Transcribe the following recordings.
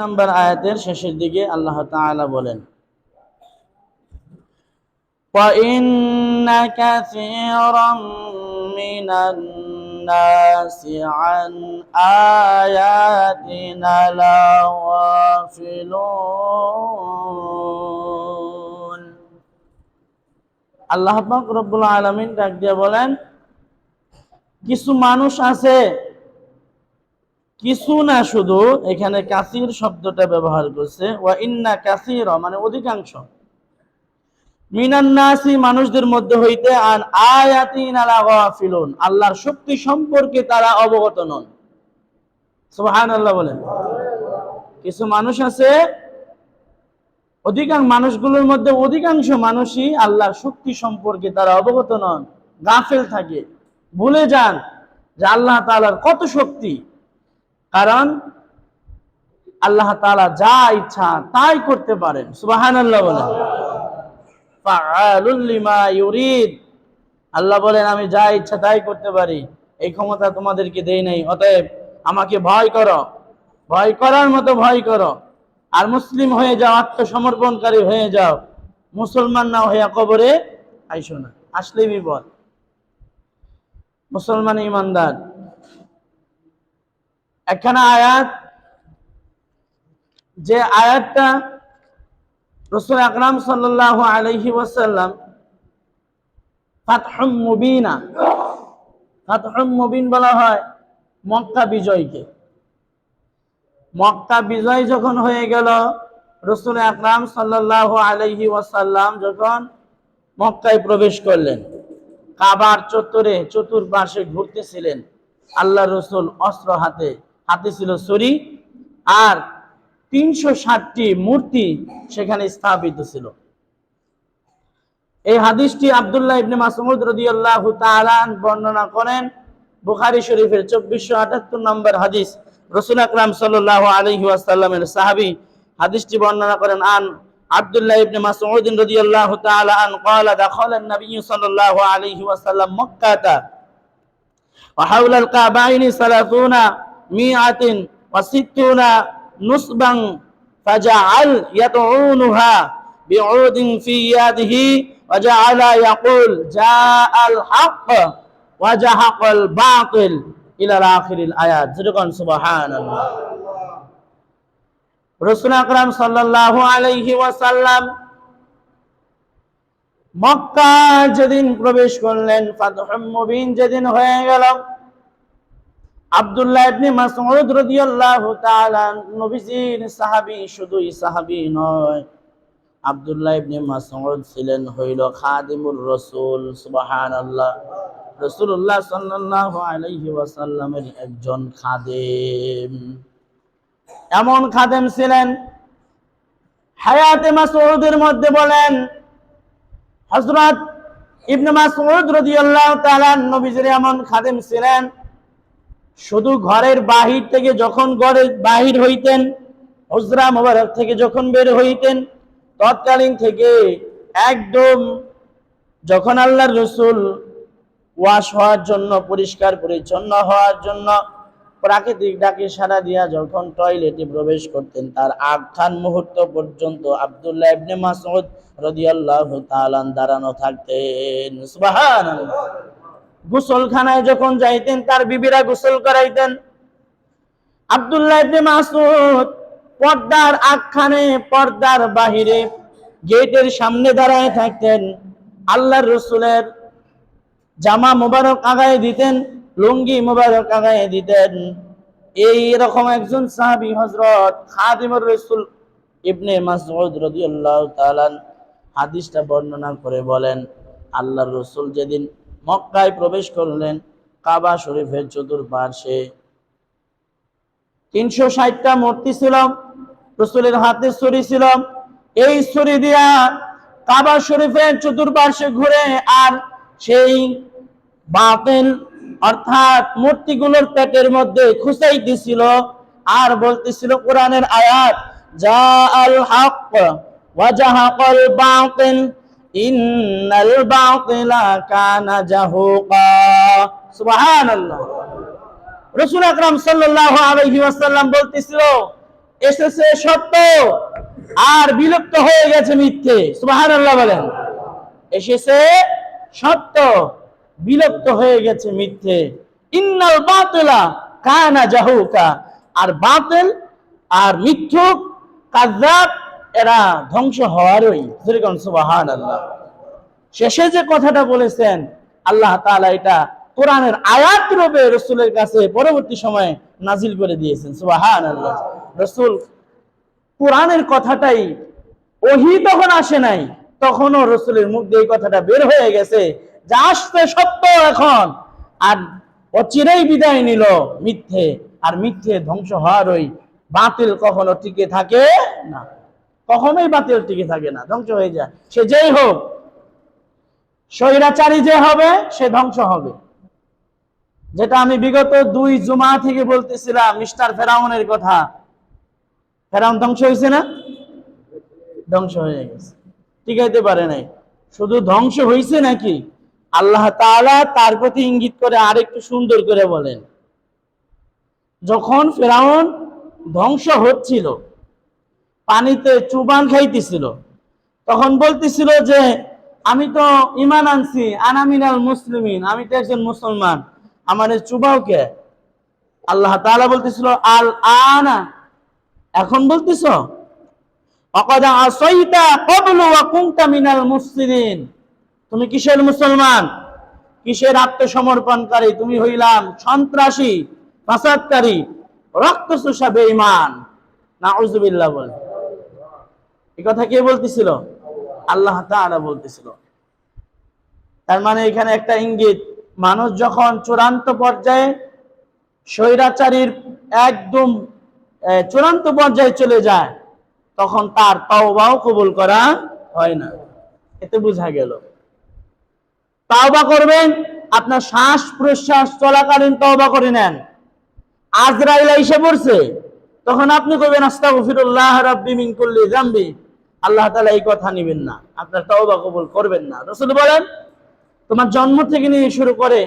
নম্বর আয়াতের শেষের দিকে আল্লাহ তাআলা বলেন, وَإِنَّ كَثِيرًا مِنَ النَّاسِ عَنْ آيَاتِنَا لَغَافِلُونَ। আল্লাহ পাক রব্বুল আলামিন ডাক দিয়ে বলেন, কিছু মানুষ আছে, কিছু না, শুধু এখানে কাসির শব্দটা ব্যবহার করছে, ওয়া ইন্না কাসিরা মানে অধিকাংশ, মিনান নাসি মানুষদের মধ্যে হইতে, আন আয়াতিনা লাগাফিলুন আল্লাহর শক্তি সম্পর্কে তারা অবগত নন। সুবহানাল্লাহ বলেন। কিছু মানুষ আছে, অধিকাংশ মানুষগুলোর মধ্যে অধিকাংশ মানুষই আল্লাহর শক্তি সম্পর্কে তারা অবগত নন, গাফেল থাকে, ভুলে যান যে আল্লাহ তাআলার কত শক্তি। কারণ আল্লাহ তাআলা যা ইচ্ছা তাই করতে পারেন। সুবহানাল্লাহ বলেন। ফাআলুল লিমা ইউরিদ, আল্লাহ বলেন আমি যা ইচ্ছা তাই করতে পারি, এই ক্ষমতা তোমাদেরকে দেই নাই, অতএব আমাকে ভয় করো, ভয় করার মতো ভয় করো, আর মুসলিম হয়ে যাও, আত্মসমর্পণকারী হয়ে যাও, মুসলমান না হয়ে কবরে আইসো না, আসলেই বিপদ। মুসলমান ইমানদার, একখানা আয়াত, যে আয়াতটা রাসূল আকরাম সাল্লাল্লাহু আলাইহি ওয়াসাল্লাম ফাতহুম মুবিনা, ফাতহুম মুবিন বলা হয় মক্কা বিজয়কে। মক্কা বিজয় যখন হয়ে গেল, রাসূল আকরাম সাল্লাল্লাহু আলাইহি ওয়াসাল্লাম যখন মক্কায় প্রবেশ করলেন, কাবার চত্বরে চতুর্পাশে ঘুরতেছিলেন, আল্লাহ রসুল অস্ত্র হাতে, হাতে ছিল ছুরি, আর 360টি মূর্তি সেখানে স্থাপিত ছিল। এই হাদিসটি আব্দুল্লাহ ইবনে মাসউদ রাদিয়াল্লাহু তাআলা বর্ণনা করেন, বুখারী শরীফের 2478 নম্বর হাদিস। রাসূল আকরাম সাল্লাল্লাহু আলাইহি ওয়াসাল্লামের সাহাবী হাদিসটি বর্ণনা করেন, আন আব্দুল্লাহ ইবনে মাসউদ রাদিয়াল্লাহু তাআলা আন ক্বালা দাখালা আন-নবী সাল্লাল্লাহু আলাইহি ওয়াসাল্লাম মক্কাতা ওয়া হাওলাল কাবাইনি 30 মিআতিন ওয়া 60 নুসবান ফাজআল ইয়াদউনুহা বিউদিন ফি ইয়াদিহি ওয়া জাআলা ইয়াকুল জাআল হক ওয়া জাহাকাল বাতিল ইলা আখিরিল আয়াত। যেরকম সুবহানাল্লাহ। রাসূল আকরাম সাল্লাল্লাহু আলাইহি ওয়াসাল্লাম মক্কা যেদিন প্রবেশ করলেন, ফাতহুম মুবিন যেদিন হয়ে গেল, আব্দুল্লাহ ইবনে মাসউদ রাদিয়াল্লাহু তাআলা নবীজির সাহাবী, শুধুই সাহাবী নয়, আব্দুল্লাহ ইবনে মাসউদ ছিলেন হইল খাদিমুর রাসূল। সুবহানাল্লাহ। রাসূলুল্লাহ সাল্লাল্লাহু আলাইহি ওয়াসাল্লামের একজন খাদেম। এমন খাদেম ছিলেন, হায়াতে মাসউদের মধ্যে বলেন, হযরত ইবনে মাসউদ রাদিয়াল্লাহু তাআলা নবীজির এমন খাদেম ছিলেন, শুধু ঘরের বাহির থেকে যখন ঘরের বাহির হইতেন, হুজরা মোবারক থেকে যখন বের হইতেন, তৎকালীন থেকে একদম যখন আল্লাহর রাসূল ওয়াশ হওয়ার জন্য, পরিষ্কার পরিচ্ছন্ন হওয়ার জন্য প্রাকৃতিক ডাকে সাড়া দিয়া যখন টয়লেটে প্রবেশ করতেন, তার আখান মুহূর্ত পর্যন্ত আব্দুল্লাহ ইবনে মাসউদ রাদিয়াল্লাহু তাআলা দাঁড়ানো থাকতেন। সুবহানাল্লাহ। গোসলখানায় যখন যাইতেন, তার বিবিরা গোসল করাইতেন, আব্দুল্লাহ ইবনে মাসউদ পর্দার আখানে, পর্দার বাহিরে গেটের সামনে দাঁড়ায় থাকতেন, আল্লাহর রাসূলের জামা মোবারক আগায় দিতেন, লুঙ্গি মোবারক আগায় দিতেন। এই রকম একজন সাহাবী হযরত খাদিমুর রাসূল ইবনে মাসউদ রাদিয়াল্লাহু তাআলা হাদিসটা বর্ণনা করে বলেন, আল্লাহর রাসূল যেদিন মক্কায় প্রবেশ করলেন, কাবা শরীফের চতুর্পাশে 360টা মূর্তি ছিল, রাসূলের হাতে ছুরি ছিল, এই ছুরি দিয়া কাবা শরীফের চতুর্পাশে ঘুরে আর সেই বাতিল অর্থাৎ মূর্তিগুলোর পেটের মধ্যে খুঁচাইতেছিল আর বলতেছিল কোরআনের আয়াত, জাআল হক ওয়া জাহাকাল বাতিল ইন্নাল বাতিলা কানা জাহুকা। সুবহানাল্লাহ। রাসূল আকরাম সাল্লাল্লাহু আলাইহি ওয়াসাল্লাম বলতেছিল, এসেছে সত্য আর বিলুপ্ত হয়ে গেছে মিথ্যে। সুবহানাল্লাহ বলেন। এসেছে সত্য, বিলুপ্ত হয়ে গেছে মিথ্যে। ইন্নাল বাতিলা কানা জাহুকা, আর বাতিল আর মিথ্যুক কাযযাব এরা ধ্বংস হওয়ারই। যেরকম সুবহানাল্লাহ। শেষে যে কথাটা বলেছেন আল্লাহ তাআলা এটা কোরআনের আয়াত রূপে রাসূলের কাছে পরবর্তী সময়ে নাজিল করে দিয়েছেন। সুবহানাল্লাহ। রাসূল কোরআনের কথাটাই, ওহী তখন আসে নাই, তখনও রাসূলের মুখ দিয়ে এই কথাটা বের হয়ে গেছে যে আসছে সত্য এখন, আর অচিরেই বিদায় নিল মিথ্যে, আর মিথ্যে ধ্বংস হওয়ারই। বাতিল কখনো টিকে থাকে না, কখনোই বাতিল টিকে থাকে না, ধ্বংস হয়ে যায়। সে যেই হোক, স্বৈরাচারী যে হবে সে ধ্বংস হবে। যেটা আমি বিগত 2 জুমা থেকে বলতেছিলাম মিস্টার ফেরাউনের কথা। ফেরাউন ধ্বংস হয়েছে না? ধ্বংস হয়ে গেছে, টিকাইতে পারে নাই। শুধু ধ্বংস হয়েছে নাকি, আল্লাহ তাআলা তার প্রতি ইঙ্গিত করে আরেকটু সুন্দর করে বলেন। যখন ফেরাউন ধ্বংস হচ্ছিল, পানিতে চুবান খাইতেছিল, তখন বলতেছিল যে আমি তো ঈমান আনছি, আনা মিনাল মুসলিমিন, আমি তো একজন মুসলমান, আমারে চুবাও কে? আল্লাহ তাআলা বলতেছিল আল আনা, এখন বলতেছ? অকদ আসাইতা ক্বাবলু ওয়া কুনতা মিনাল মুফসিদিন, তুমি কিসের মুসলমান, কিসের আত্মসমর্পণকারী? তুমি হইলাম সন্ত্রাসী, ফাসাদকারী, রক্তচোষা বেঈমান। নাউযুবিল্লাহ বলে। এই কথা কে বলতেছিল? আল্লাহ তাআলা বলতেছিল। তার মানে এখানে একটা ইঙ্গিত, মানুষ যখন চূড়ান্ত পর্যায়ে স্বৈরাচারীর একদম চূড়ান্ত পর্যায়ে চলে যায়, তখন তার তাওবাও কবুল করা হয় না। এতে বোঝা গেল তাওবা করবেন, আপনার শ্বাস প্রশ্বাস চলাকালীন তাওবা করে নেন। আজরাইল এসে পড়ছে, তখন আপনি কইবেন আস্তাগফিরুল্লাহ রাব্বি মিন কুল্লি যামবি, আল্লাহ তাআলা এই কথা নেবেন না, আপনার তাওবা কবুল করবেন না। রাসূল বলেন তোমার জন্ম থেকে নিয়ে শুরু করে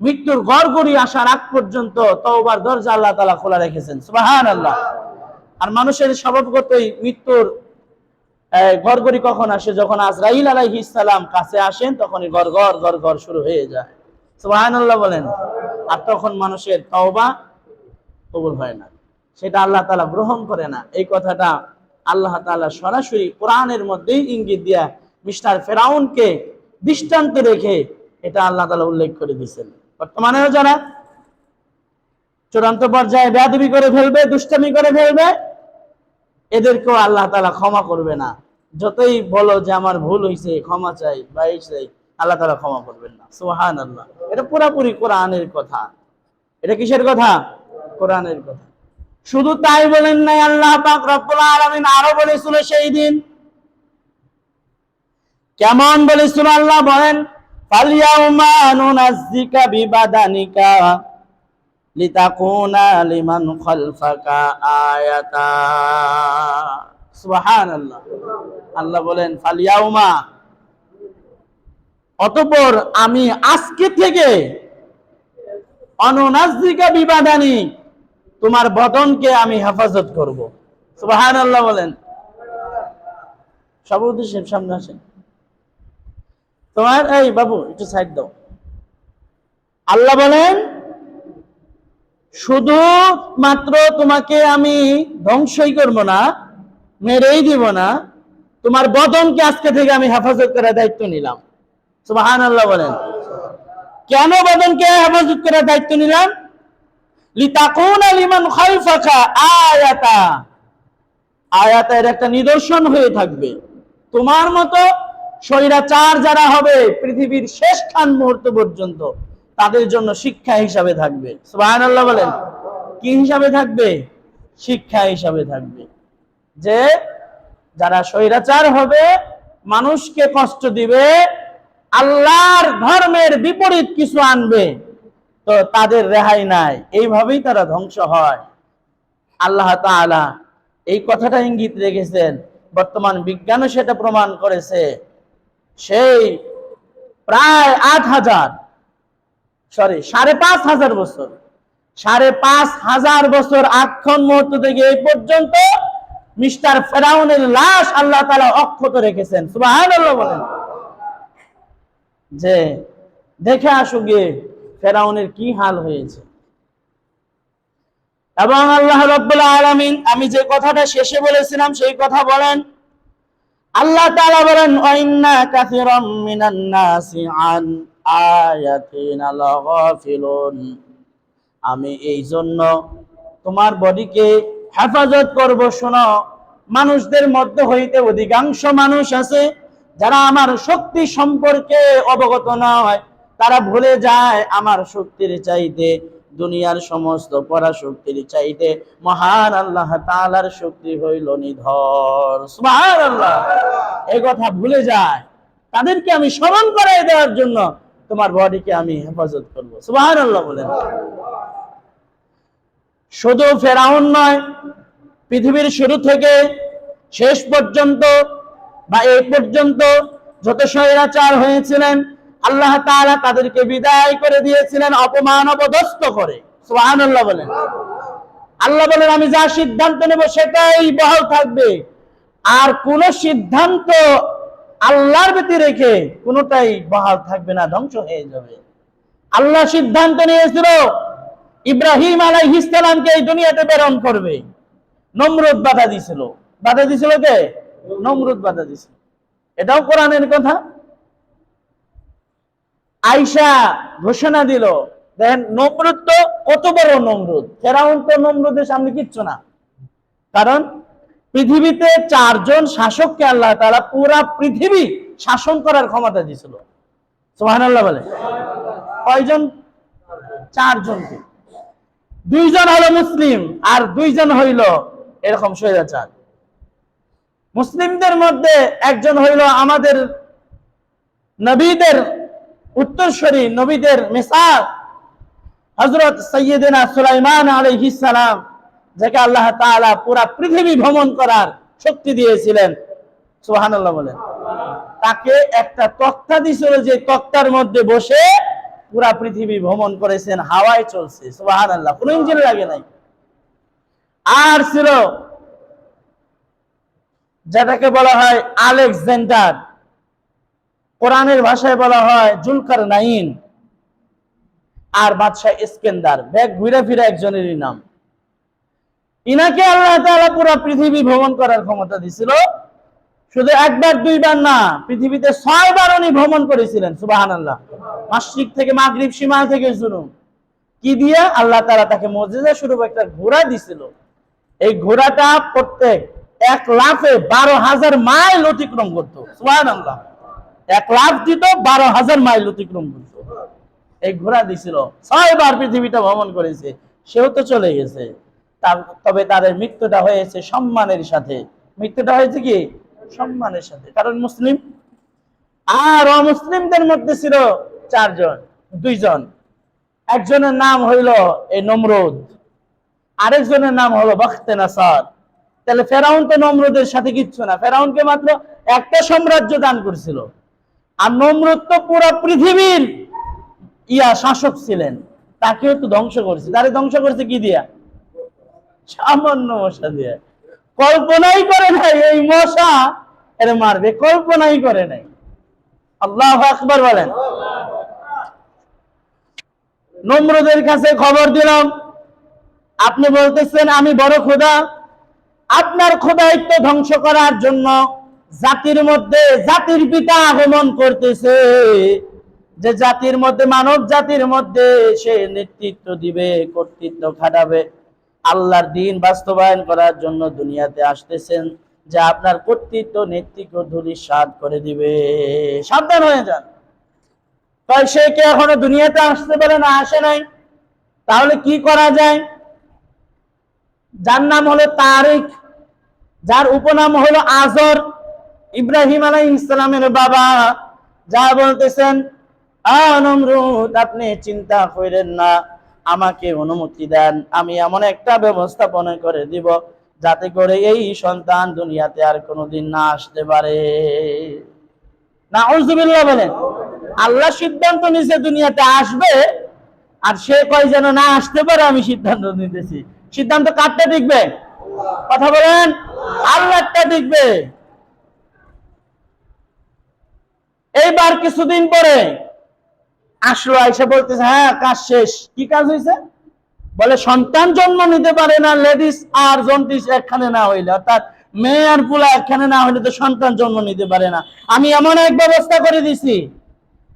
মৃত্যুর গড়গড়ি আসার আগ পর্যন্ত তওবার দরজা আল্লাহ তাআলা খোলা রেখেছেন। সুবহানাল্লাহ। আর মানুষের স্বভাবগতই মৃত্যুর গড়গড়ি কখন আসে? যখন আজরাইল আলাইহিস সালাম কাছে আসেন, তখনই গড়গড় গড়গড় শুরু হয়ে যায়। সুবহানাল্লাহ বলেন। আর তখন মানুষের তওবা কবুল হয় না, সেটা আল্লাহ তাআলা গ্রহণ করে না। এই কথাটা আল্লাহ তাআলা সরাসরি কোরআনের মধ্যেই ইঙ্গিত দিয়া মিস্টার ফেরাউনকে দৃষ্টান্ত রেখে এটা আল্লাহ তাআলা উল্লেখ করে দিয়েছেন। বর্তমানেও যারা চূড়ান্ত পর্যায়ে বেয়াদবি করে ফেলবে, দুষ্টামি করে ফেলবে, এদেরকেও আল্লাহ তাআলা ক্ষমা করবে না। যতই বলো যে আমার ভুল হয়েছে, ক্ষমা চাই বা এই চাই, আল্লাহ তাআলা ক্ষমা করবেন না। সুবহানাল্লাহ। এটা পুরোপুরি কোরআনের কথা। এটা কিসের কথা? কোরআনের কথা। শুধু তাই বলেন নাই, আল্লাহ পাক রব্বুল আলামিন আরো বলেছিল সেই দিন। কেমন বলেছিল? আল্লাহ বলেন ফালইয়াউমা নুনাজ্জিকা বিবাদানিকা লিতাকুনা লিমান খালফাকা আয়াতা। সুবহানাল্লাহ। আল্লাহ বলেন ফালইয়াউমা, অতঃপর আমি আজকে থেকে অনুনাজ্জিকা বিবাদানি, তোমার বদনকে আমি হেফাজত করব। সুবহানাল্লাহ বলেন। সব উদ্দেশ্যে সামনে আসেন। তোমার এই বাবু একটু সাইড দাও। আল্লাহ বলেন শুধু মাত্র তোমাকে আমি ধ্বংসই করব না, মেরেই দিব না, তোমার বদনকে আজকে থেকে আমি হেফাজত করার দায়িত্ব নিলাম। সুবহানাল্লাহ বলেন। কেন বদনকে হেফাজত করার দায়িত্ব নিলাম? লিতাকুনা লিমান খালফাকা আয়াতা, আয়াতের একটা নিদর্শন হয়ে থাকবে। তোমার মতো স্বৈরাচার যারা হবে পৃথিবীর শেষ খান মুহূর্ত পর্যন্ত, তাদের জন্য শিক্ষা হিসাবে থাকবে। সুবহানাল্লাহ বলেন। কি হিসাবে থাকবে? শিক্ষা হিসাবে থাকবে। যে যারা স্বৈরাচার হবে, মানুষকে কষ্ট দিবে, আল্লাহর ধর্মের বিপরীত কিছু আনবে, তো তাদের রেহাই নাই, এইভাবেই তারা ধ্বংস হয়। আল্লাহ তাআলা এই কথাটা ইঙ্গিত রেখেছেন। বর্তমান বিজ্ঞানও সেটা প্রমাণ করেছে। সেই প্রায় 8,000 5,500 বছর 5,500 বছর আক্ষণ মুহূর্ত থেকে এই পর্যন্ত মিস্টার ফেরাউনের লাশ আল্লাহ তাআলা অক্ষত রেখেছেন। সুবহানাল্লাহ বলেন। যে দেখে আসো গিয়ে ফেরাউনের কি হাল হয়েছে। এবং আল্লাহ রাব্বুল আলামিন, আমি যে কথাটা শেষে বলেছিলাম সেই কথা বলেন, আল্লাহ তাআলা বলেন, ওয়াইন্না কাসীরাম মিনান নাসি আন আয়াতিনা লাগাফিলুন। আমি এই জন্য তোমার বডিকে হেফাজত করব। শোনো, মানুষদের মধ্যে হইতে অধিকাংশ মানুষ আছে যারা আমার শক্তি সম্পর্কে অবগত নয়। তারা ভুলে যায় আমার শক্তির চাইতে, দুনিয়ার সমস্ত পরাশক্তির চাইতে মহান আল্লাহ তাআলার শক্তি হইল নিধর। সুবহানাল্লাহ। এই কথা ভুলে যায়, তাদেরকে আমি স্মরণ করাই দেওয়ার জন্য তোমার বডিকে আমি হেফাজত করব। সুবহানাল্লাহ বলেন। শুধু ফেরাউন নয়, পৃথিবীর শুরু থেকে শেষ পর্যন্ত বা এই পর্যন্ত যত স্বৈরাচার হয়েছিলেন, আল্লাহ তাআলা তাদেরকে বিদায় করে দিয়েছিলেন অপমান অপদস্থ করে। সুবহানাল্লাহ বলেন। আল্লাহ বলেন, আমি যা সিদ্ধান্ত নেব সেটাই বহাল থাকবে, আর কোন সিদ্ধান্ত আল্লাহর ব্যতি রেখে কোনটাই বহাল থাকবে না, ধ্বংস হয়ে যাবে। আল্লাহ সিদ্ধান্ত নিয়েছিল ইব্রাহিম আলাইহিস সালামকে এই দুনিয়াতে প্রেরণ করবে। নমরুদ বাধা দিছিল। বাধা দিছিল কে? নমরুদ বাধা দিছিল। এটাও কোরআনের কথা। আয়েশা ঘোষণা দিল, দেখেন নমরুদ তো কত বড় নমরুদ, ফেরাউন তো নমরুদের সামনে কিচ্ছু না। কারণ পৃথিবীতে 4 জন শাসককে আল্লাহ তাআলা পুরা পৃথিবী শাসন করার ক্ষমতা দিয়েছিল। সুবহানাল্লাহ বলে। কয়জন? 4 জনকে। 2 জন হলো মুসলিম আর 2 জন হইল এরকম স্বৈরাচার। মুসলিমদের মধ্যে একজন হইল আমাদের নবীদের উত্তরসূরি, নবীদের মিসাল হযরত সাইয়্যিদিনা সুলাইমান আলাইহিস সালাম, যাকে আল্লাহ তাআলা পুরা পৃথিবী ভ্রমণ করার শক্তি দিয়েছিলেন। সুবহানাল্লাহ বলেন। তাকে একটা তক্তা দিয়েছিল, যে তক্তার মধ্যে বসে পুরা পৃথিবী ভ্রমণ করেছেন, হাওয়ায় চলছে। সুবহানাল্লাহ, কোনো ইঞ্জিন লাগে নাই। আর ছিল যেটাকে বলা হয় আলেকজান্ডার, কোরআনের ভাষায় বলা হয় জুলকারনাইন, আর বাদশাহ ইস্কেন্দার। ব্যাগ ঘুরে ফিরে একজনেরই নাম। ইনাকে আল্লাহ তাআলা পুরা পৃথিবী ভ্রমণ করার ক্ষমতা দিয়েছিল। শুধু একবার 2 বার না, পৃথিবীতে 6 বার উনি ভ্রমণ করেছিলেন। সুবহানাল্লাহ। মাশরিক থেকে মাগরিব, শিমাল থেকে জুনুব। কি দিয়ে? আল্লাহ তাআলা তাকে মুজিজা স্বরূপ একটা ঘোড়া দিছিল। এই ঘোড়াটা প্রত্যেক 1 লাফে 12,000 মাইল অতিক্রম করত। সুবহানাল্লাহ। 1 লাফ দিত, 12,000 মাইল অতিক্রম করত। এই ঘোড়া দিছিল। 6 বার পৃথিবীটা ভ্রমণ করেছে। সেও তো চলে গেছে। তবে তাদের মৃত্যুটা হয়েছে সম্মানের সাথে। মৃত্যুটা হয়েছে কি? সম্মানের সাথে। কারণ মুসলিম। আর অমুসলিমদের মধ্যে ছিল 4 জন, 2 জন। একজনের নাম হইল এই নমরুদ, আরেকজনের নাম হলো বখতে-নসর। তাহলে ফেরাউন তো নমরুদের সাথে কিচ্ছু না। ফেরাউনকে মাত্র একটা সাম্রাজ্য দান করেছিল, আর নমরুদ তো পুরো পৃথিবীর শাসক ছিলেন। তাকেও তো ধ্বংস করেছে। তারে ধ্বংস করেছে কি দিয়া? সামান্য মশা দিয়ে। কল্পনাই করে নাই এই মশা এর মারবে, কল্পনাই করে নাই। আল্লাহু আকবার বলেন। নমরুদের কাছে খবর দিলাম, আপনি বলতেছেন আমি বড় খোদা, আপনার খোদায়িত্ব ধ্বংস করার জন্য জাতির মধ্যে জাতির পিতা আগমন করতেছে, যে জাতির মধ্যে, মানব জাতির মধ্যে সে নেতৃত্ব দিবে, কর্তৃত্ব খাটাবে, আল্লাহর দ্বীন বাস্তবায়ন করার জন্য দুনিয়াতে আসতেছেন, যে আপনার কর্তৃত্ব নেতৃত্ব ধূলিসাৎ করে দিবে। সাবধান হয়ে যান। তাই সে কি এখনো দুনিয়াতে আসতে পারে না? আসে নাই। তাহলে কি করা যায়? যার নাম হলো তারিক, যার উপনাম হলো আজর, ইব্রাহিম আলাইহিস সালামের বাবা, যা বলতেছেন, নমরুদ আপনি চিন্তা করেন না, আমাকে অনুমতি দেন, আমি এমন একটা ব্যবস্থাপনা করে দিব যাতে করে এই সন্তান দুনিয়াতে আর কোনোদিন না আসতে পারে। নাউযুবিল্লাহ বলেন। আল্লাহ সিদ্ধান্ত নিছে দুনিয়াতে আসবে, আর সে কয় যেন না আসতে পারে, আমি সিদ্ধান্ত নিতেছি। সিদ্ধান্ত কারটা টিকবে? কথা বলেন। আল্লাহটা টিকবে। এইবার কিছুদিন পরে আসলো, আইসা বলতেছে হ্যাঁ কাজ শেষ। কি কাজ হয়েছে? বলে সন্তান জন্ম নিতে পারে না লেডিস আর জন্টিস একখানে না হইলে, অর্থাৎ মেয়ে আর পোলা একখানে না হইলে তো সন্তান জন্ম নিতে পারে না। আমি এমন এক ব্যবস্থা করে দিছি,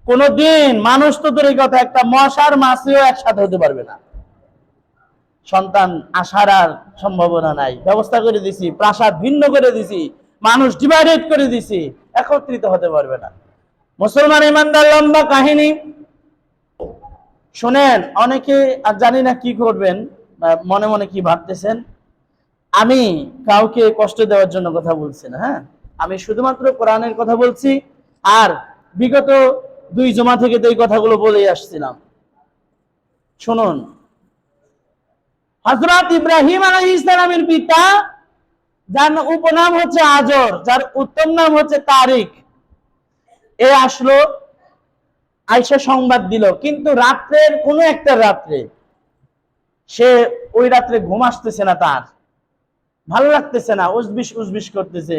কোনদিন মানুষ তো দূরের কথা, একটা মশার মাছিও একসাথে হতে পারবে না, সন্তান আসার আর সম্ভাবনা নাই। ব্যবস্থা করে দিছি, প্রাসাদ ভিন্ন করে দিছি, মানুষ ডিভাইডেড করে দিছি, একত্রিত হতে পারবে না। মুসলমান ইমানদার লম্বা কাহিনী শোনেন। অনেকে আর জানি না কি করবেন, মনে মনে কি ভাবতেছেন। আমি কাউকে কষ্ট দেওয়ার জন্য কথা বলছি না, হ্যাঁ, আমি শুধুমাত্র কোরআনের কথা বলছি। আর বিগত 2 জমা থেকে তো এই কথাগুলো বলেই আসছিলাম। শুনুন, হযরত ইব্রাহিম আলাইহিস সালামের পিতা, যার উপনাম হচ্ছে আজর, যার উত্তম নাম হচ্ছে তারিক, এ আসলো, আইসা সংবাদ দিল। কিন্তু রাত্রের কোনো একটা রাত্রে সে ওই রাত্রে ঘুম আসতেছে না, তার ভালো লাগতেছে না, উসবিস উসবিস করতেছে,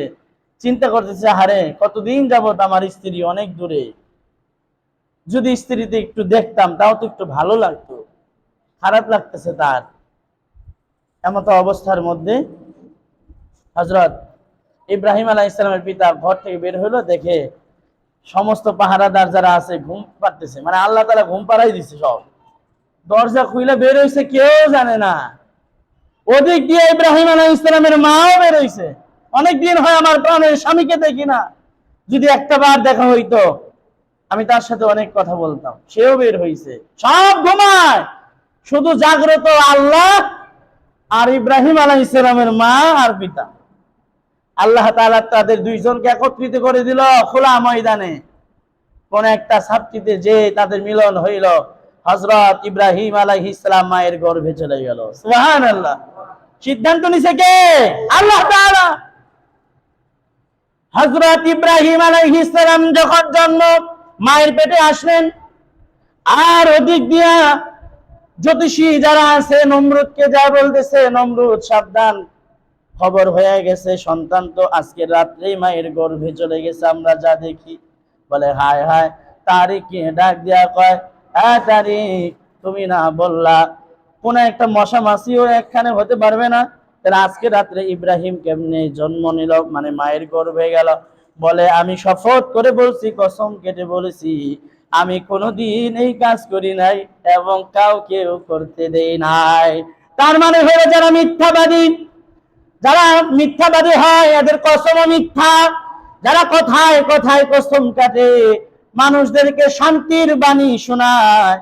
চিন্তা করতেছে হারে কতদিন যাবত আমার স্ত্রী অনেক দূরে, যদি স্ত্রীতে একটু দেখতাম তাও তো একটু ভালো লাগতো, খারাপ লাগতেছে তার। এমত অবস্থার মধ্যে হযরত ইব্রাহিম আলাইহিস সালামের পিতা ঘর থেকে বের হলো, দেখে সমস্ত পাহারাদার যারা আছে ঘুম পাড়তেছে, মানে আল্লাহ তাআলা ঘুম পাড়াই দিছে সব। দরজা খুলে বের হইছে, কেউ জানে না। ওদিক দিয়ে ইব্রাহিম আলাইহিস সালামের মাও বের হইছে। অনেকদিন হয় আমার প্রাণের স্বামীকে দেখি না, যদি একটা বার দেখা হইতো আমি তার সাথে অনেক কথা বলতাম। সেও বের হইছে, সব ঘুমায়, শুধু জাগ্রত আল্লাহ আর ইব্রাহিম আলাইহিস সালামের মা আর পিতা। আল্লাহ তাআলা তাদের দুইজনকে একত্রিত করে দিল খোলা ময়দানে, কোন একটা ছাপটিতে যে তাদের মিলন হইল। হযরত ইব্রাহিম আলাইহিস সালাম মায়ের গর্ভে চলে গেল। সুবহানাল্লাহ। সিদ্ধান্ত নিছে কে? আল্লাহ তাআলা। হযরত ইব্রাহিম আলাইহিস সালাম যখন জন্ম, মায়ের পেটে আসলেন, আর ওদিক দিয়া জ্যোতিষী যারা আছে নমরুদকে যা বলতেছে, নমরুদ সাবধান, খবর হয়ে গেছে, সন্তান তো আজকে রাত্রেই মায়ের গর্ভে চলে গেছে, আমরা যা দেখি। বলে হায় হায়। তারিককে ডাক দিয়া কয়, হ্যাঁ তারিক, তুমি না বললা কোন একটা মশা মাছিও একখানে হতে পারবে না, তাহলে আজকে রাত্রে ইব্রাহিম কেমনে জন্ম নিল, মানে মায়ের গর্ভে গেল? বলে আমি শপথ করে বলছি, কসম কেটে বলেছি, আমি কোনোদিন এই কাজ করি নাই এবং কাউকেও করতে দেই নাই। তার মানে হলো যারা মিথ্যাবাদী, যারা মিথ্যাবাদী হয় এদের কসমও মিথ্যা। যারা কথায় কথায় কসম কাটে, মানুষদেরকে শান্তির বাণী শোনায়,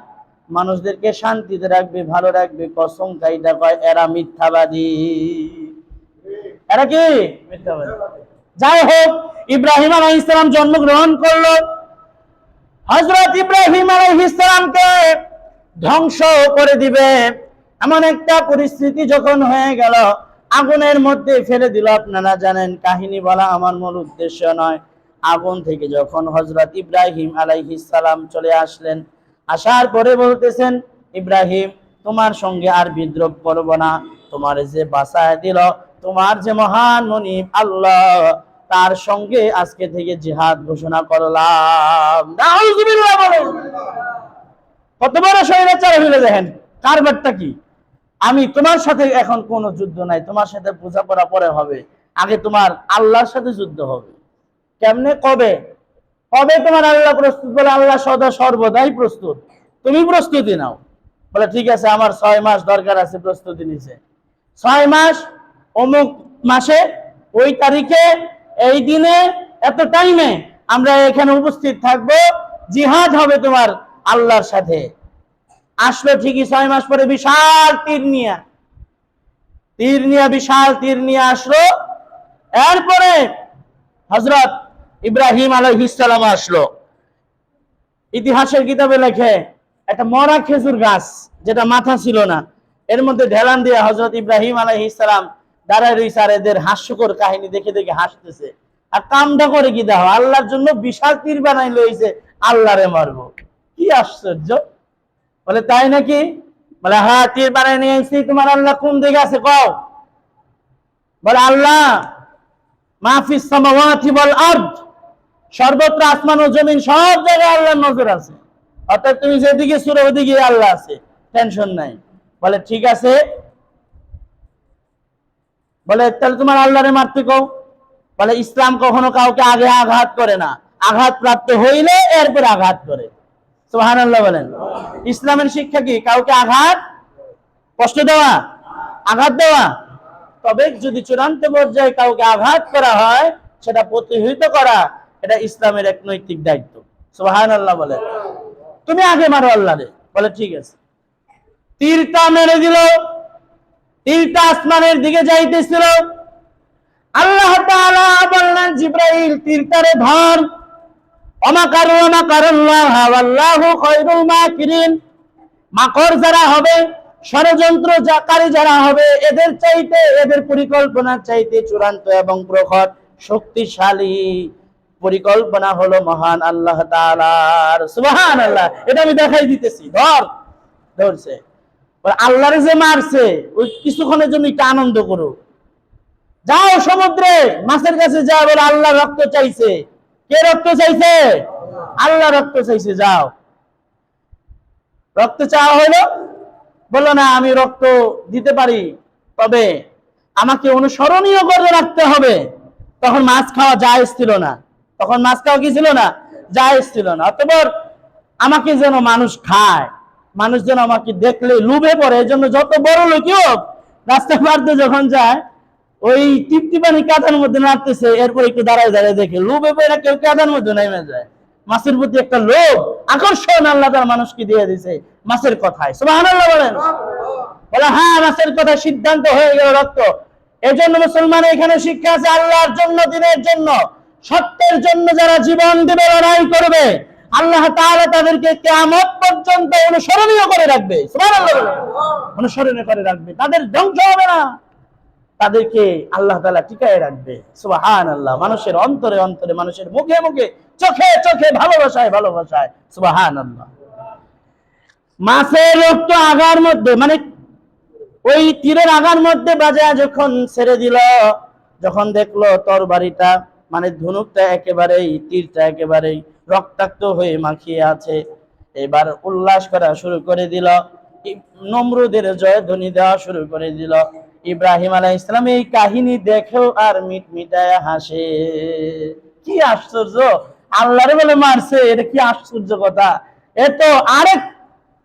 মানুষদেরকে শান্তিতে রাখবে, ভালো রাখবে, কসম কাইটা কয়, এরা মিথ্যাবাদী। এরা কি মিথ্যাবাদী? যাই হোক, ইব্রাহিম আলাইহিস সালাম জন্মগ্রহণ করলো। হযরত ইব্রাহিম আলাইহিস সালামকে ধ্বংস করে দিবে এমন একটা পরিস্থিতি যখন হয়ে গেল, আগুনের মধ্যে ফেলে দিল। আপনারা জানেন, কাহিনী বলা আমার মূল উদ্দেশ্য নয়। আগুন থেকে যখন হযরত ইব্রাহিম আলাইহিস সালাম চলে আসলেন, আসার পরে বলতেছেন, ইব্রাহিম তোমার সঙ্গে আর বিদ্রোহ করব না, তোমার যে বাঁচায় দিল, তোমার যে মহান মনিব আল্লাহ, তার সঙ্গে আজকে থেকে জিহাদ ঘোষণা করলাম। নাউযুবিল্লাহ বলেন। কত বড় স্বৈরাচার হইলে দেখেন কারবারটা কি। আমি তোমার সাথে এখন কোনো যুদ্ধ নাই, তোমার সাথে বোঝাপড়া পরে হবে, আগে তোমার আল্লাহর সাথে যুদ্ধ হবে। কেমনে? কবে কবে তোমার আল্লাহ প্রস্তুত? বলে আল্লাহ সদা সর্বদাই প্রস্তুত, তুমি প্রস্তুতি নাও। বলে ঠিক আছে, আমার 6 মাস দরকার আছে। প্রস্তুতি নিছে 6 মাস, অমুক মাসে, ওই তারিখে, এই দিনে, এত টাইমে আমরা এখানে উপস্থিত থাকব, জিহাদ হবে তোমার আল্লাহর সাথে। আসলো ঠিকই 6 মাস পরে বিশাল তীর নিয়ে বিশাল তীর নিয়ে আসলো। এরপরে হযরত ইব্রাহিম আলাইহিস সালাম আসলো। ইতিহাসের কিতাবে লেখে, একটা মরা খেজুর গাছ, যেটা মাথা ছিল না, এর মধ্যে ঢেলান দিয়ে হযরত ইব্রাহিম আলাইহিস সালাম দাঁড়ায় রইছে, আর এদের হাস্যকর কাহিনী দেখে দেখে হাসতেছে। আর কামটা করে কি দেখো, আল্লাহর জন্য বিশাল তীর বানাই লইছে, আল্লাহরে মারবো। কি আশ্চর্য! বলে তাই নাকি? বলে হ্যাঁ, তীর বানায় নিয়ে এসেছি। তোমার আল্লাহ কোন দিকে আছে কও? বলে আল্লাহ মাহফিস সামাওয়াতি ওয়াল আরদ, সর্বত্র আসমান ও জমিন সব জায়গায় আল্লাহর নজর আছে। অর্থাৎ তুমি যেদিকে ছুড়ো ওদিকে আল্লাহ আছে, টেনশন নাই। বলে ঠিক আছে। বলে তাহলে তোমার আল্লাহরে মারতে কও। বলে ইসলাম কখনো কাউকে আগে আঘাত করে না, আঘাত প্রাপ্ত হইলে এরপর আঘাত করে। সুবহানাল্লাহ বলেন। ইসলামের শিক্ষা কি? কাউকে আঘাত, কষ্ট দেওয়া, আঘাত দেওয়া। তবে যদি চূড়ান্ত পর্যায়ে কাউকে আঘাত করা হয়, সেটা প্রতিহত করা, এটা ইসলামের এক নৈতিক দায়িত্ব। সুবহানাল্লাহ বলেন। তুমি আগে মারো আল্লাহরে। বলে ঠিক আছে। তীরটা মেরে দিল। তীরটা আসমানের দিকে যাইতেছিল। আল্লাহ তাআলা বললেন জিবরাইল তীরটারে ধর। ওমাকারু ওমাকারাল্লাহ ওয়াল্লাহু খায়রুল মাকিরিন। মাকর যারা হবে, ষড়যন্ত্রকারী যারা হবে, এদের চাইতে, এদের পরিকল্পনার চাইতে চূড়ান্ত এবং প্রখর শক্তিশালী পরিকল্পনা হলো মহান আল্লাহ তাআলার। সুবহানাল্লাহ। এটা আমি দেখাই দিতেছি। ধর। ধরছে। আল্লাহরে যে মারছে, ওই কিছুক্ষণের জন্য একটু আনন্দ করো। যাও সমুদ্রে, মাছের কাছে যাও, বলে আল্লাহ রক্ত চাইছে। কে রক্ত চাইছে? আল্লাহ রক্ত চাইছে। যাও। রক্ত চাওয়া হলো। বললো না, আমি রক্ত দিতে পারি, তবে আমাকে অনুসরণীয় করে রাখতে হবে। তখন মাছ খাওয়া জায়েজ ছিল না। তখন মাছ খাওয়া কি ছিল না? জায়েজ ছিল না। অতঃপর আমাকে যেন মানুষ খায়, মানুষ যেন আমাকে দেখলে লুভে পড়ে, এই জন্য যত বড় লোকই হোক, রাস্তা পার দিয়ে যখন যায়, ওই তৃপ্তি পানি কাঁথার মধ্যে নাড়তেছে, এরপর একটু দাঁড়ায় দাঁড়ায় দেখে লুভে পড়ে কেউ কাঁথার মধ্যে নেমে যায়। মাছের প্রতি একটা লোভ, আকর্ষণ আল্লাহ তার মানুষকে দিয়ে দিয়েছে মাছের কথায়। সুবহানাল্লাহ বলেন। বলে হ্যাঁ, মাছের কথা সিদ্ধান্ত হয়ে গেল রক্ত। এই জন্য মুসলমানের এখানে শিক্ষা আছে, আল্লাহর জন্য, দিনের জন্য, সত্যের জন্য যারা জীবন দেবে, লড়াই করবে, আল্লাহ তাআলা তাদেরকে কিয়ামত পর্যন্ত অনুসরণীয় করে রাখবে। সুবহানাল্লাহ বলেন। অনুসরণীয় করে রাখবে, তাদের ধ্বংস হবে না, তাদেরকে আল্লাহ তাআলা টিকায় রাখবে। সুবহানাল্লাহ। মানুষের অন্তরে অন্তরে, মানুষের মুখে মুখে, চোখে চোখে, ভালোবাসায় ভালোবাসায়। সুবহানাল্লাহ। মাছের রক্ত আগার মধ্যে, মানে ওই তীরের আগার মধ্যে বাজা যখন ছেড়ে দিল, যখন দেখলো তরবারিটা, মানে ধনুকটা একেবারেই, তীরটা একেবারেই রক্তাক্ত হয়ে মাখিয়ে আছে, এবার উল্লাস করা শুরু করে দিল। নমরুদের জয়ধ্বনি দেওয়া শুরু করে দিল। ইব্রাহিম আলাইহিস সালাম এই কাহিনী দেখেও আর মিটমিটায় হাসে। কি আশ্চর্য! আল্লাহরে বলে মারছে, এটা কি আশ্চর্য কথা! এ তো আরেক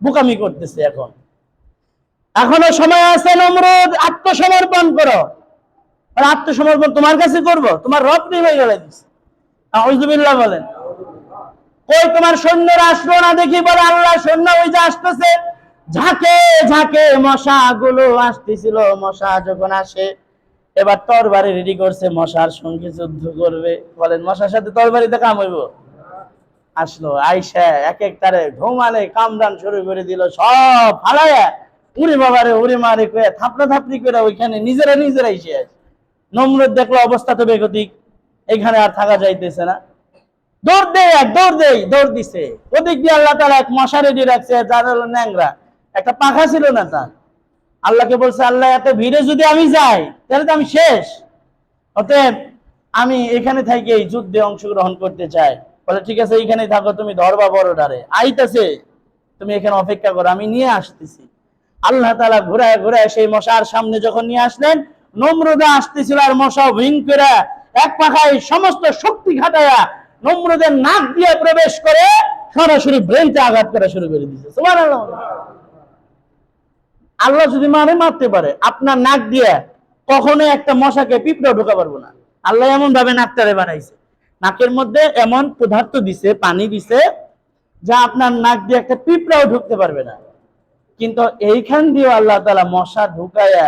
বোকামি করতেছে। এখনো সময় আছে, নমরুদ, আত্মসমর্পণ করো। আর আত্মসমর্পণ তোমার কাছে করব? তোমার রব নিয়ে গেলে দিচ্ছে। আউযুবিল্লাহ বলেন। কই তোমার সৈন্যরা আসলো না দেখি? বলে আল্লাহ সৈন্য ওই যে আসতেছে। ঝাঁকে ঝাঁকে মশা গুলো আসতেছিল। মশা যখন আসে, এবার তরবারি রেডি করছে, মশার সঙ্গে যুদ্ধ করবে। বলেন মশার সাথে তরবারিতে কাম হইব? আসলো, আইসা এক একটারে ধোমালে কামড়ান শুরু করে দিল, সব ফালাইয়া উড়ি বাবারে উড়ি মারে করে থাপড়া থাপড়ি করে ওইখানে নিজেরাই শেষ। নমরুদ দেখলো অবস্থা তো বেগতিক, এখানে আর থাকা যাইতেছে না। দৌড় দিছে। ওদিক দিয়ে আল্লাহ তাআলা এক মশা রেডি রাখছে, যার হলো ন্যাংরা, একটা পাখা ছিল না তার। আল্লাহকে বলছে, আল্লাহ এত ভিড়ে যদি আমি যাই, তাহলে তো আমি শেষ। অতএব আমি এখানে থেকে এই যুদ্ধে অংশগ্রহণ করতে চাই। বলে ঠিক আছে, এইখানেই থাকো, তুমি ধরবা বড়টারে, আইতাছে, তুমি এখানে অপেক্ষা করো, আমি নিয়ে আসতেছি। আল্লাহ তাআলা ঘুরায় ঘুরায় সেই মশার সামনে যখন নিয়ে আসলেন, নমরুদা আসতেছিল, আর মশা ভিং করে এক পাখায় সমস্ত শক্তি খাটায়া নমরুদের নাক দিয়ে প্রবেশ করে সরাসরি ব্রেনতে আঘাত করা শুরু করে দিয়েছে। সুবহানাল্লাহ। আল্লাহ যদি মারতে পারে, আপনার নাক দিয়ে কখনো একটা মশাকে পিঁপড়া ঢোকা পারবো না। আল্লাহ এমন ভাবে নাকটারে বানাইছে, নাকের মধ্যে এমন পদার্থ দিছে, পানি দিছে, যা আপনার নাক দিয়ে একটা পিঁপড়াও ঢুকতে পারবে না। কিন্তু এইখান দিয়ে আল্লাহ তাআলা মশা ঢুকায়া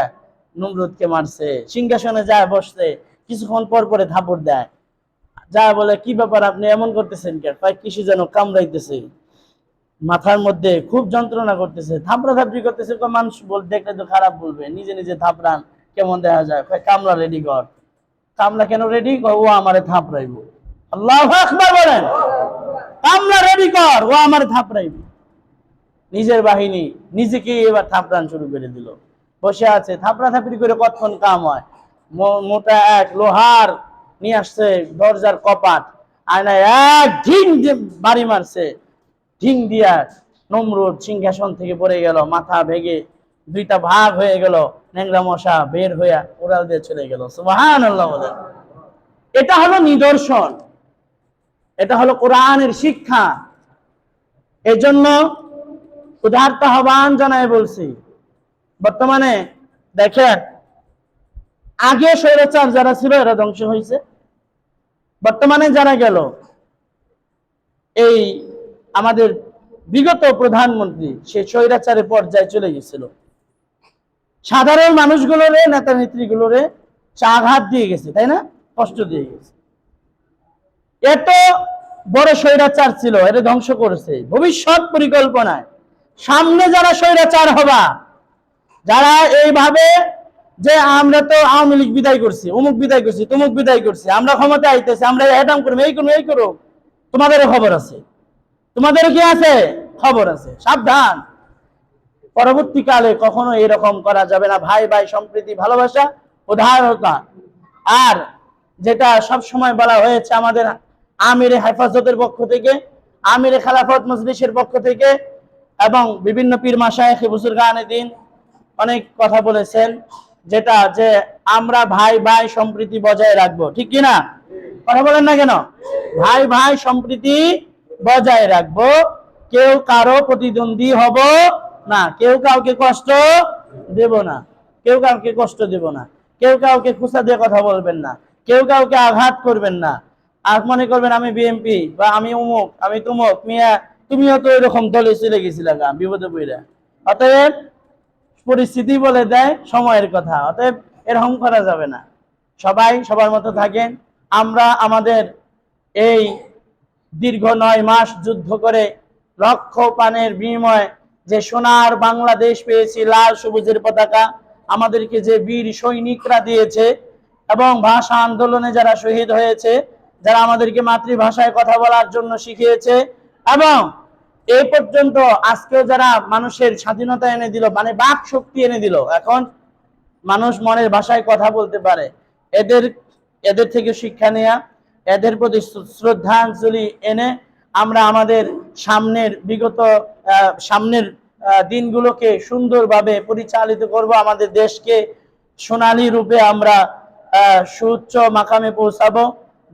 নমরুদকে মারছে। সিংহাসনে যায় বসছে, কিছুক্ষণ পর পরে থাপড় দেয়। যা বলে, কি ব্যাপার, আপনি এমন করতেছেন কেন? কিছু যেন কামড়াইতেছে, মাথার মধ্যে খুব যন্ত্রণা করতেছে, থাপড়া থাপড়ি করতেছে। মানুষ দেখলে তো খারাপ বলবে, নিজে নিজে থাপড়ান, কেমন দেখা যায়। কামলা রেডি কর। কামলা কেন রেডি? ও আমারে থাপড়াইব। আল্লাহু আকবার বলেন। কামলা রেডি কর, ও আমারে থাপড়াইব। নিজের বাহিনী নিজেকে এবার থাপড়ান শুরু করে দিল। বসে আছে, থাপড়া থাপড়ি করে কতক্ষণ কাম হয়। মোটা এক লোহার নিয়ে আসছে দরজার কপাট, আয়নায় এক ঢিং দিয়ে বাড়ি মারছে। ঢিং দিয়া নমরুদ সিংহাসন থেকে পড়ে গেল, মাথা ভেঙে দুইটা ভাগ হয়ে গেল, ন্যাংরা মশা বের হইয়া উড়াল দিয়ে চলে গেল। সুবহানাল্লাহ বলেন। এটা হলো নিদর্শন, এটা হলো কোরআনের শিক্ষা। এজন্য উদারত আহ্বান জানায় বলছি, বর্তমানে দেখেন, আগে স্বৈরাচার যারা ছিল এরা ধ্বংস হয়েছে, বর্তমানে যারা গেল, এই আমাদের বিগত প্রধানমন্ত্রী সে স্বৈরাচারের পর্যায়ে চলে গেছিল, সাধারণ মানুষগুলোরে নেতা নেত্রীগুলোরে আঘাত দিয়ে গেছে, তাই না, কষ্ট দিয়ে গেছে। এত বড় স্বৈরাচার ছিল, এটা ধ্বংস করেছে। ভবিষ্যৎ পরিকল্পনায় সামনে যারা স্বৈরাচার হবা, যারা এইভাবে যে আমরা তো আওয়ামী লীগ বিদায় করছি, অমুক বিদায় করছি, তমুক বিদায় করছি, আমরা ক্ষমতা আইতেছি, আমরা এটাম করবো, এই করবো, এই করো, তোমাদেরও খবর আছে, তোমাদেরও কি আছে, খবর আছে, সাবধান। পরবর্তীকালে কখনো এরকম করা যাবে না। ভাই ভাই সম্প্রীতি, ভালোবাসা, উদারতা। আর যেটা সব সময় বলা হয়েছে আমাদের আমিরে হেফাজতের পক্ষ থেকে, আমিরে খেলাফত মজলিসের পক্ষ থেকে, এবং বিভিন্ন পীর মাশায়েখ বুজুর্গানে দ্বীন অনেক কথা বলেছেন, যেটা যে আমরা ভাই ভাই সম্প্রীতি বজায় রাখবো, ঠিক কিনা, কথা বলেন না কেন? ভাই ভাই সম্প্রীতি বজায় রাখবো, কেউ কারো প্রতিদ্বন্দ্বী হব না, কেউ কাউকে কষ্ট দেব না, কেউ কাউকে কষ্ট দেব না, কেউ কাউকে খুঁচা দিয়ে কথা বলবেন না, কেউ কাউকে আঘাত করবেন না। আর মনে করবেন আমি বিএমপি বা আমি অমুক, আমি তুমুক, মিয়া তুমিও তো এরকম দলে চলে গেছিলে গা বিপদে পড়ে। অতএব পরিস্থিতি বলে দেয় সময়ের কথা, অতএব এরকম করা যাবে না। সবাই সবার মতো থাকেন। আমরা আমাদের এই দীর্ঘ 9 মাস যুদ্ধ করে লক্ষ প্রাণের বিনিময়ে যে সোনার বাংলাদেশ পেয়েছি, লাল সবুজের পতাকা আমাদেরকে যে বীর সৈনিকরা দিয়েছে, এবং ভাষা আন্দোলনে যারা শহীদ হয়েছে, যারা আমাদেরকে মাতৃভাষায় কথা বলার জন্য শিখিয়েছে, এবং এই পর্যন্ত আজকেও যারা মানুষের স্বাধীনতা এনে দিল, মানে বাক শক্তি এনে দিল, এখন মানুষ মনের ভাষায় কথা বলতে পারে, এদের থেকে শিক্ষা নেয়া, এদের প্রতি শ্রদ্ধাঞ্জলি এনে আমরা আমাদের সামনের দিনগুলোকে সুন্দরভাবে পরিচালিত করব। আমাদের দেশকে সোনালী রূপে আমরা সুউচ্চ মাকামে পৌঁছাবো।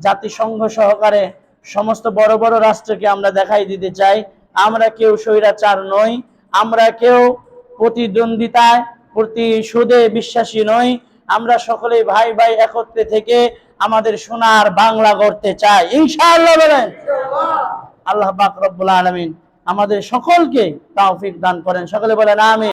জাতিসংঘ সহকারে সমস্ত বড় বড় রাষ্ট্রকে আমরা দেখাই দিতে চাই আমরা কেউ স্বৈরাচার নই, আমরা কেউ প্রতিদ্বন্দ্বিতায় প্রতিশোধে বিশ্বাসী নই, আমরা সকলেই ভাই ভাই একত্রে থেকে আমাদের সোনার বাংলা গড়তে চাই, ইনশাআল্লাহ বলেন। আল্লাহ পাক রব্বুল আলামিন আমাদের সকলকে তৌফিক দান করেন, সকলে বলেন আমিন।